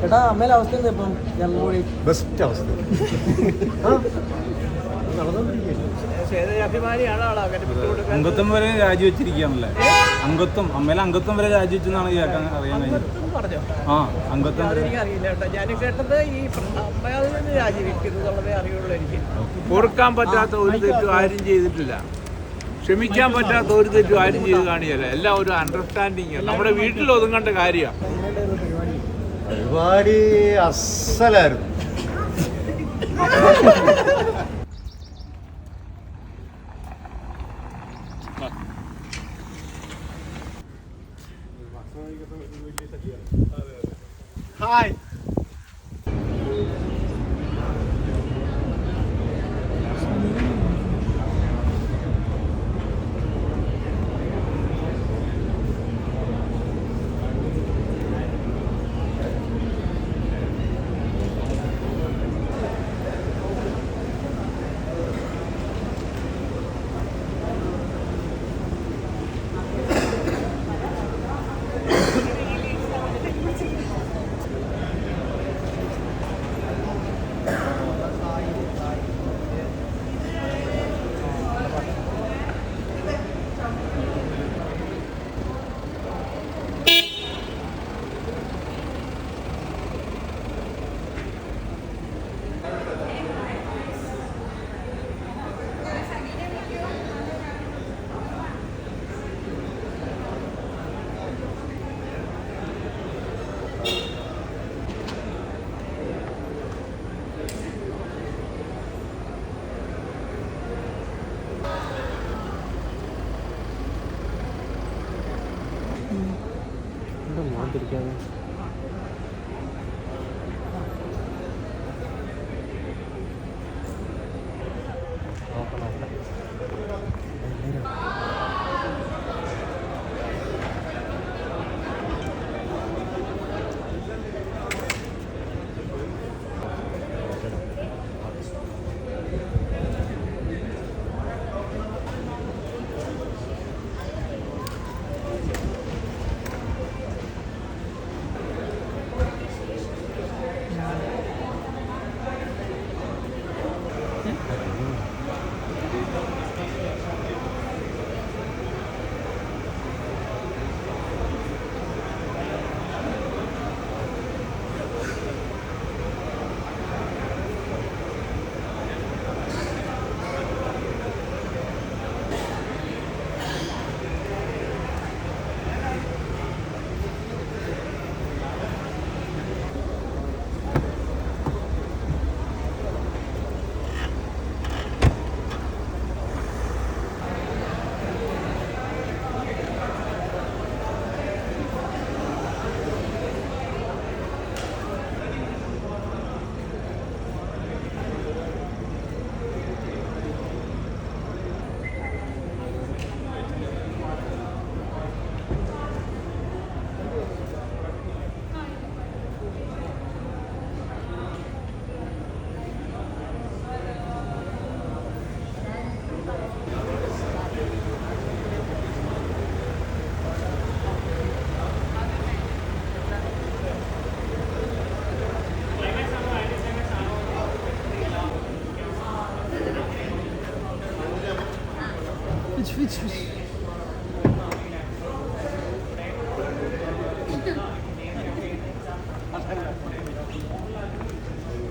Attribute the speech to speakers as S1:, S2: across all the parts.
S1: ചേട്ടാ അമ്മേലെ അവസ്ഥ എന്താ ഇപ്പം ഞങ്ങളൂടി
S2: ബെസ്റ്റ് അവസ്ഥ
S3: അംഗത്വം വരെ രാജിവെച്ചിരിക്കുകയാണല്ലേ? അമ്മേലെ അംഗത്വം വരെ രാജിവെച്ചെന്നാണ് കേൾക്കാൻ അറിയാൻ കഴിഞ്ഞത്. ആ അംഗത്വം
S4: അറിയില്ല കേട്ടോ. ഞാൻ കേട്ടത് ഈ അമ്മയിൽ നിന്ന് രാജിവെക്കുന്നു എന്നുള്ളതേ അറിയുള്ളൂ എനിക്ക്.
S5: ഓർക്കാൻ പറ്റാത്ത ഒരു തെറ്റും ആരും ചെയ്തിട്ടില്ല. ക്ഷമിക്കാൻ പറ്റാത്ത ഒരു തെറ്റും ആരും ചെയ്ത് കാണിയല്ല. എല്ലാം ഒരു അണ്ടർസ്റ്റാൻഡിങ് നമ്മുടെ വീട്ടിൽ ഒതുങ്ങേണ്ട കാര്യമാണ്.
S2: പരിപാടി അസലായിരുന്നു.
S5: ഹായ്.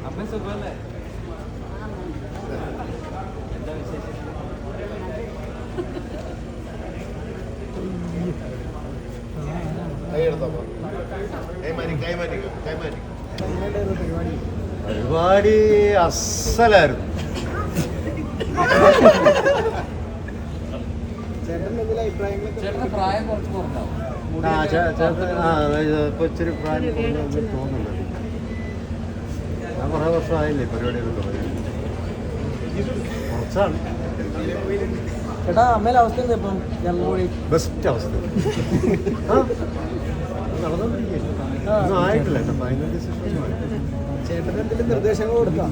S3: അമ്മ സുഖമല്ലേ? എന്താ വിശേഷം?
S2: പരിപാടി അസലായിരുന്നു.
S3: ചേട്ടന് പ്രായം കുറച്ച് കുറഞ്ഞാവും.
S2: ഇപ്പൊ ഇച്ചിരി പ്രായം തോന്നുന്നുണ്ട്. ഞാൻ കുറേ വർഷമായില്ലേ പരിപാടിയൊക്കെ തുടങ്ങി. കുറച്ചാണ്.
S1: ചേട്ടാ അമ്മേലെ അവസ്ഥ എന്താ ഇപ്പം ഞങ്ങളൂടി
S2: ബെസ്റ്റ് അവസ്ഥ നടന്നുകൊണ്ടിരിക്കുകയാണ്. ആയിട്ടില്ല കേട്ടോ, ഫൈനൽ ഡിസിഷൻ.
S1: ചേട്ടന് എന്തെങ്കിലും നിർദ്ദേശങ്ങൾ കൊടുക്കാം?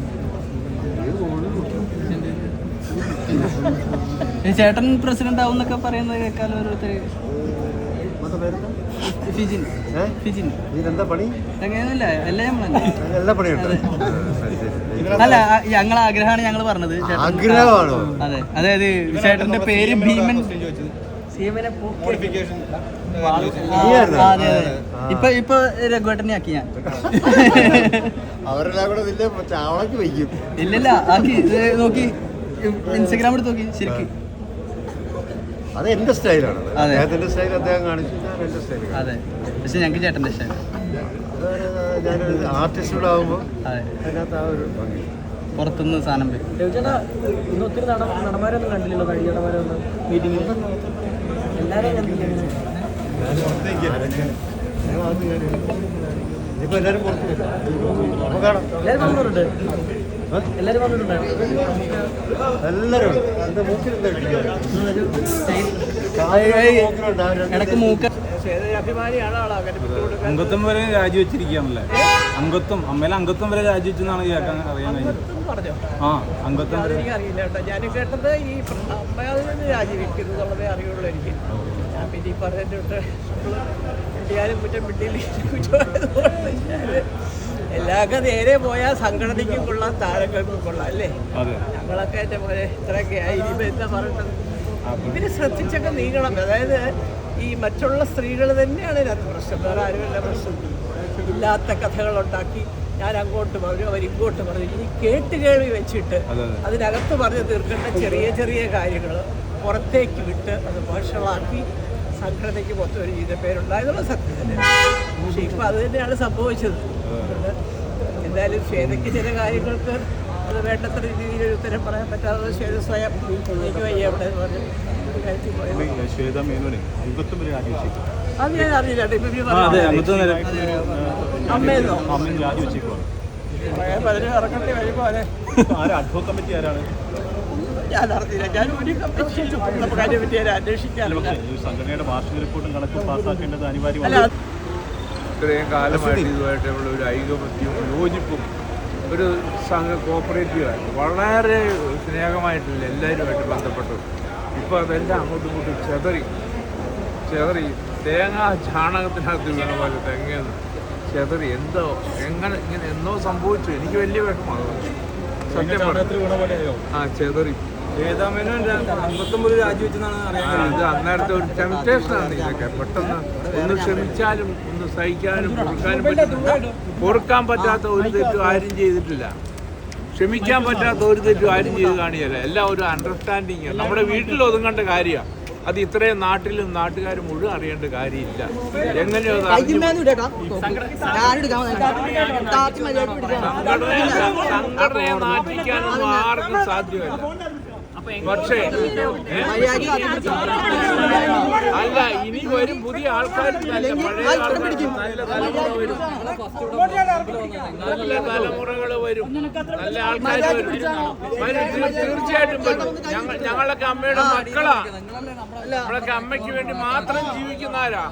S4: ചേട്ടൻ പ്രസിഡന്റ് ആവും എന്നൊക്കെ പറയുന്നത് കേൾക്കാൻ ഓരോരുത്തർ.
S1: ഫിജിൻ
S2: ഏഹ്
S1: ഫിജിൻ
S2: ഇതിനെന്താ പണി?
S1: അങ്ങനെയൊന്നുമില്ല എല്ലാം നമ്മളല്ലേ.
S2: എല്ലാ പണിയുണ്ട്. ശരി ശരി.
S1: അല്ല ഞങ്ങളെ ആഗ്രഹമാണ് ഞങ്ങൾ പറഞ്ഞത്.
S2: ആഗ്രഹമാണോ?
S1: അതെ, അതായത് ചേട്ടന്റെ പേര് ഭീമൻ. അതെ അതെ. ഇപ്പൊ രഘുവേട്ടനെ ആക്കി ഞാൻ.
S2: അവരെല്ലാം കൂടെ ഇതിന്റെ ചാവളക്ക് വയ്ക്കും.
S1: ഇല്ലില്ല, ആക്കി നോക്കി ഇൻസ്റ്റഗ്രാം എടുത്ത് നോക്കി ശരിക്കും.
S2: അത് എന്റെ സ്റ്റൈലാണ്.
S1: അതെ.
S2: അദ്ദേഹത്തിന്റെ സ്റ്റൈൽ അദ്ദേഹം കാണിച്ചു, ഞാൻ എന്റെ സ്റ്റൈൽ.
S1: അതെ, പക്ഷെ ഞങ്ങൾക്ക് ചേട്ടന്റെ ഇഷ്ടം.
S2: ഞാനൊരു ആർട്ടിസ്റ്റോട് ആകുമ്പോൾ
S1: അതെ,
S2: അതിനകത്ത് ആ ഒരു ഭംഗി.
S1: പുറത്തുനിന്ന് സാധനം വരും.
S4: ഇന്ന് ഒത്തിരി നടന്മാരൊന്നും കണ്ടില്ലല്ലോ, കഴിഞ്ഞ നടന്മാരൊന്നും മീറ്റിംഗിൽ എല്ലാവരും
S2: ഇനിയിപ്പോ എല്ലാവരും പുറത്തു വരും. അപ്പൊ കാണാം.
S4: എല്ലാവരും വന്നിട്ടുണ്ട്. എല്ലാവരും വന്നിട്ടുണ്ട്.
S2: എല്ലാവരും ഉണ്ട്. എന്റെ മൂക്കിലെന്താ
S1: ഇടക്ക് മൂക്ക
S4: അഭിമാനിയാണ് ആളാകാൻ.
S3: അംഗത്വം വരെ രാജിവെച്ചിരിക്കുകയാണല്ലേ? അംഗത്വം അമ്മയിലെ അംഗത്വം വരെ രാജിവെച്ചെന്നാണ് കേൾക്കാൻ അറിയാൻ കഴിഞ്ഞത്.
S4: പറഞ്ഞോ?
S3: ആ, അംഗത്വം വരെ.
S4: എനിക്കറിയില്ല കേട്ടോ. ഞാൻ കേട്ടത് ഈ അമ്മയിൽ നിന്ന് രാജിവെക്കുന്നു എന്നുള്ളതേ അറിയുള്ളൂ എനിക്ക്. ഞാൻ പിന്നെ ഈ പറഞ്ഞിട്ട് കിട്ടിയാലും കുറ്റം കിട്ടിയില്ലെങ്കിൽ കുറ്റം. എല്ലാവർക്കും നേരെ പോയാൽ സംഘടനയ്ക്കും കൊള്ളാം, താരങ്ങൾക്കും കൊള്ളാം അല്ലേ? ഞങ്ങളൊക്കെ എൻ്റെ പോലെ ഇത്രയൊക്കെ ആയി. ഇനിയിപ്പോൾ എന്താ പറയേണ്ടത്? ഇവര് ശ്രദ്ധിച്ചൊക്കെ നീങ്ങണം. അതായത് ഈ മറ്റുള്ള സ്ത്രീകൾ തന്നെയാണ് ഇതിനകത്ത് പ്രശ്നം, വേറെ ആരുമല്ല പ്രശ്നം. ഇല്ലാത്ത കഥകളുണ്ടാക്കി ഞാൻ അങ്ങോട്ട് പറഞ്ഞു, അവരിങ്ങോട്ട് പറഞ്ഞു. ഇനി കേട്ടുകേൾവി വെച്ചിട്ട് അതിനകത്ത് പറഞ്ഞു തീർക്കേണ്ട ചെറിയ ചെറിയ കാര്യങ്ങൾ പുറത്തേക്ക് വിട്ട് അത് വഷളാക്കി സംഘടനയ്ക്ക് മൊത്തം ഒരു ചീത്തപ്പേരുണ്ടായതുള്ള സത്യം തന്നെയാണ്. പക്ഷെ ഇപ്പം അത് തന്നെയാണ് സംഭവിച്ചത്. എന്തായാലും ശ്വേതയ്ക്ക് ചില കാര്യങ്ങൾക്ക് അത് വേണ്ടത്ര രീതിയിൽ ഒരു ഉത്തരം പറയാൻ പറ്റാതെ ശ്വേത സ്വയം എനിക്ക് വയ്യ അവിടെ എന്ന് പറഞ്ഞു
S3: ശ്വേത മേനോനെ അംഗത്വം വരെ രാജിവെച്ചേക്കും.
S4: അത് ഞാൻ അറിയില്ല.
S3: അമ്മയെന്നോ
S4: അമ്മയെന്നോ
S3: രാജിവെച്ചേക്കുവാണ്.
S4: പലരും ഇറക്കട്ടെ വരുമ്പോൾ
S3: അഡ്വോക്കറ്റ് കമ്മിറ്റി ആരാണ്?
S4: ഞാൻ അറിഞ്ഞില്ല. ഞാൻ ഒരു കമ്മിറ്റി നമുക്ക് അതിനെപ്പറ്റി ഞാൻ അന്വേഷിക്കാറില്ല.
S3: സംഘടനയുടെ വാർഷിക റിപ്പോർട്ടും കണക്കും പാസ്സാക്കേണ്ടത് അനിവാര്യമാണ്.
S4: അല്ല,
S5: ഇത്രയും കാലമായിട്ട് ഇതുമായിട്ടുള്ള ഒരു ഐകമത്യവും യോജിപ്പും ഒരു സംഘ കോപ്പറേറ്റീവായിട്ട് വളരെ സ്നേഹമായിട്ടില്ല എല്ലാവരുമായിട്ട് ബന്ധപ്പെട്ടു. ഇപ്പോൾ അതെല്ലാം അങ്ങോട്ടും ഇങ്ങോട്ടും ചെതറി തേങ്ങ ചാണകത്തിനകത്ത് വീണ പോലെ തെങ്ങയെന്ന് ചെതറി എന്തോ എങ്ങനെ ഇങ്ങനെ എന്നോ സംഭവിച്ചു. എനിക്ക് വലിയ വിഷമമാണ് സത്യം പറഞ്ഞു. ആ ചെതറി
S3: അംഗത്വം വരെ രാജിവെച്ചെന്നാണ് അറിയാൻ
S5: ഇത് അന്നേരത്തെ ഒരു ടെംപ്റ്റേഷനാണ് ഇതൊക്കെ. പെട്ടെന്ന് ഒന്ന് ക്ഷമിച്ചാലും ഒന്ന് സഹിക്കാനും പൊറുക്കാനും പറ്റുന്നില്ല. പൊറുക്കാൻ പറ്റാത്ത ഒരു തെറ്റും ആരും ചെയ്തിട്ടില്ല. ക്ഷമിക്കാൻ പറ്റാത്ത ഒരു തെറ്റും ആരും ചെയ്ത് കാണിയല്ല. എല്ലാം ഒരു അണ്ടർസ്റ്റാൻഡിങ്. നമ്മുടെ വീട്ടിൽ ഒതുങ്ങേണ്ട കാര്യമാണ്. അത് ഇത്രയും നാട്ടിലും നാട്ടുകാരും മുഴുവൻ അറിയേണ്ട കാര്യമില്ല. എങ്ങനെയോ സംഘടനയെ നാട്ടിക്കാനൊന്നും ആർക്കും സാധ്യമല്ല. പക്ഷേ അല്ല, ഇനി വരും പുതിയ ആൾക്കാർ, നല്ല തലമുറ വരും, നല്ല തലമുറകൾ വരും, നല്ല ആൾക്കാർ വരും, തീർച്ചയായിട്ടും വരും. ഞങ്ങളൊക്കെ അമ്മയുടെ മക്കളാ. നമ്മളൊക്കെ അമ്മയ്ക്ക് വേണ്ടി മാത്രം ജീവിക്കുന്നവരാ.